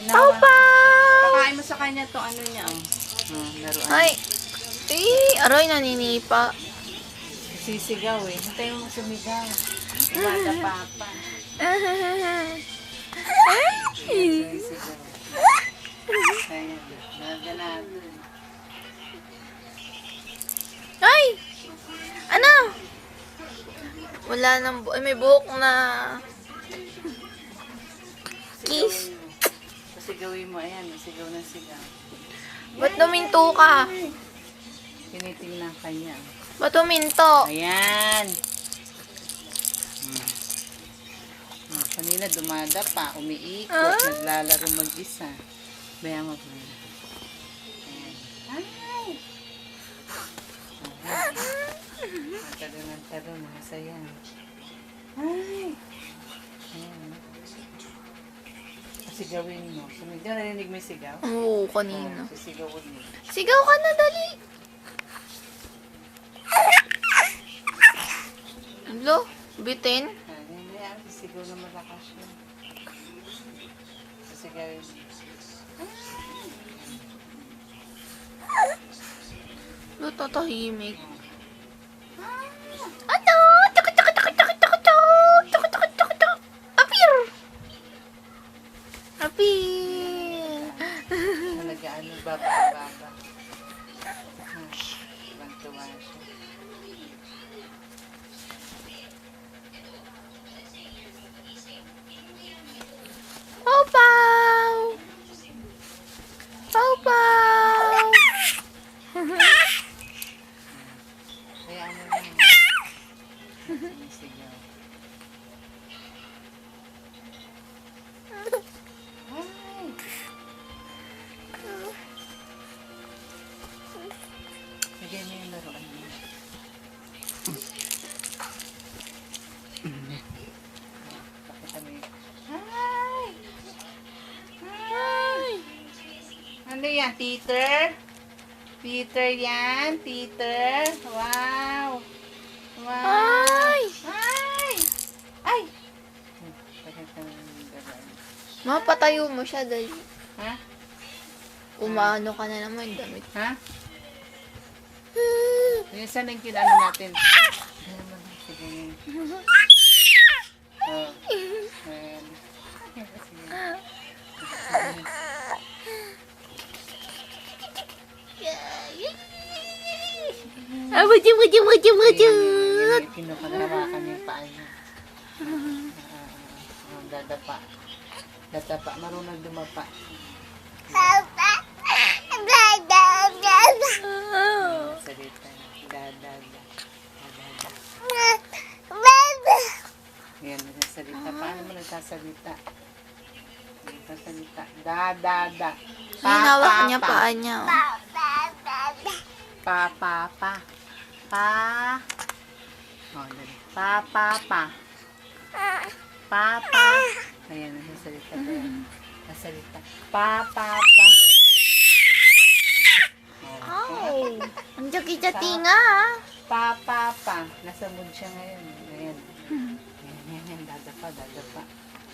Pau Pau! Pakain mo sa kanya to ano niya. Laruan. Ay! Aroy, naninipa. Sisigaw eh. Hintayin mo sumigaw. Wala papa. Sisigaw. Ayan. Naganado. Ay! Ano? Wala nang ay, may buhok na. Kiss. Pasigawin mo. Ayan. Sigaw na sigaw. Ba't tuminto ka? Tinitingnan kanya. Ba't tuminto? Ayan. Kanina dumada pa, umiikot, naglalaro mag-isa. Bayan mo pa. Ayan. Ay! Magkaroon ng taro, masaya. Ay! Ayan. Sigawin mo. Sumigaw, narinig mo yung sigaw? Oo, kanina. Sisigawin mo. Sigaw ka na, dali. Lo, bitin. Ayan, sisigaw na malakas yun. Sisigawin mo. Lo, tatahimik. Ano? Taka, taka, taka, taka, taka, taka. Taka, taka, taka, taka. Apir! Apir! Nag-ano, baba. Tuwan-tuwa siya. Pau Pau! Pau Pau! Kaya ano lang. Sumisigaw. Ay! Bigyan niyo yung laruan niya. Pakita mo yun. Ay! Ay! Ano yan? Teeter? Teeter yan? Teeter? Wow! Wow! Ay! Ay! Ay! Pakita mo yung laruan. Mapatayo mo siya, dali. Ha? Umano ka na naman, damit. Ha? Yung saan yung kinano natin? Ayan mo na. Sige. Oh. Ayan. Ah, wajib. Kinukalawakan yung paa niya. Dadapa. Dadapa. Marunong dumapa. Salita. Dadada. Ayan, nagsasalita. Paano mo nagsasalita? Nagsasalita. Da. Hinawak niya paa niya. Pa. Oh, dali. Pa. Ayan, nagsasalita pa yan. Nagsasalita. Pa. Oh, ang jaki-jaki nga, ah. Pa. Nasa mood siya ngayon. Ayan. Ayan.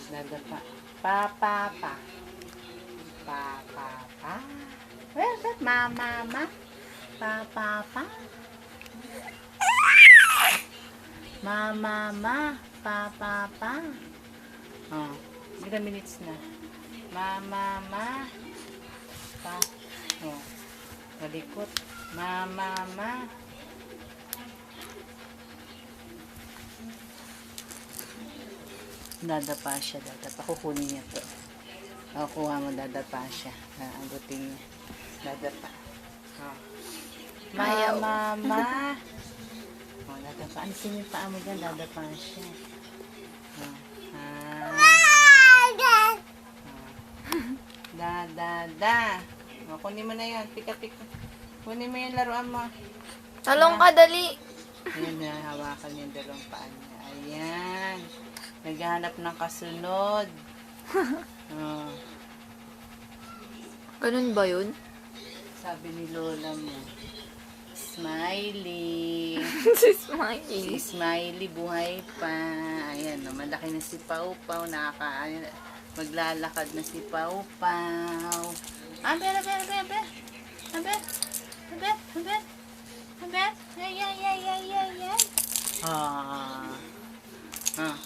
Dadapa. Pa. Where's that mama? Pa. Mama. Pa. Oh, ilang minutes na. Mama. Pa. Oh, malikot. Mama. Dadapa siya. Kukunin niya to. Kukuha mo, dadapa siya. Agutin niya. Dadapa. Oh. Ayaw. Mama. Oh, dadapa. Alisin yung paa mo dyan. Dadapa siya. Oh. Da. Oh, kunin mo na yan. Pika. Kunin mo yung laruan mo. Talong ka, dali. Ayan na, hawakan yung dalawang paa niya. Ayan. Naghahanap ng kasunod. Oh. Ganun ba yun? Sabi ni Lola mo, Smiley. Si Si Smiley. Smiley, buhay pa. Ayan, no, malaki na si Pau Pau. Maglalakad na si Pau Pau. Abe, abe, abe, abe. Abe, abe, abe. Abe, ay, ay, ay, ay, ay, ay. Ah. Ah.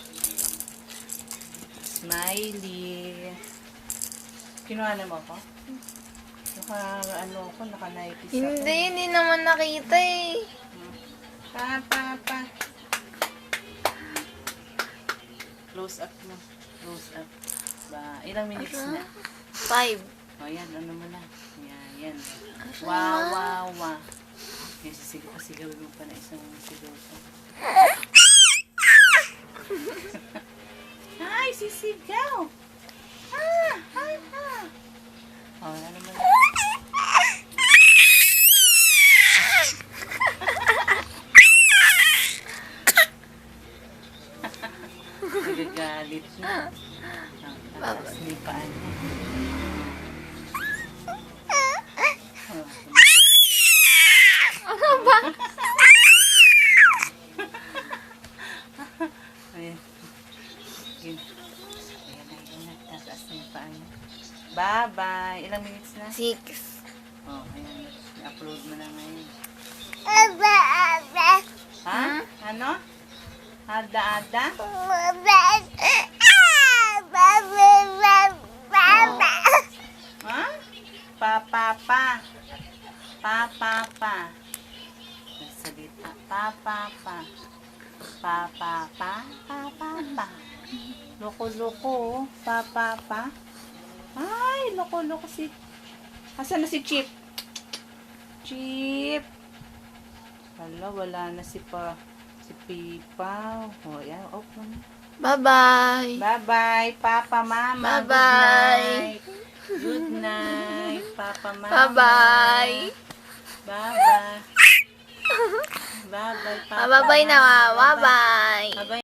Smiley. Kinuha na mo ako? Naka-naipis ako. Hindi naman nakita eh. Pa. Close up mo. Close up. Ba, ilang minutes na? 5. O, yan. Ano mo na? Yan. Wow. Yan, sigawin mo pa na isang sigaw pa. Ay, sisigaw! Ay. O, ano mo na? Nagagalit na. Taas ni paan niya. Ano ba? Ayan. Ayan. Tataas na yung paa niya. Bye-bye. Ilang minutes na? 6. Oh, ayan. I-upload mo na ngayon. Aba. Ha? Ano? Ada? Ha? Pa. Salita. Pa. Loko. Pa. Ay, loko si... Asan na si Chip? Chip. Hala, wala na si Pipaw. O, yan. Open. Bye-bye. Bye-bye, Papa, Mama. Bye-bye. Good night, Papa, Mama. Bye-bye. Bye-bye. Bye-bye, Papa, Bye-bye na. Mama. Bye-bye. Bye-bye.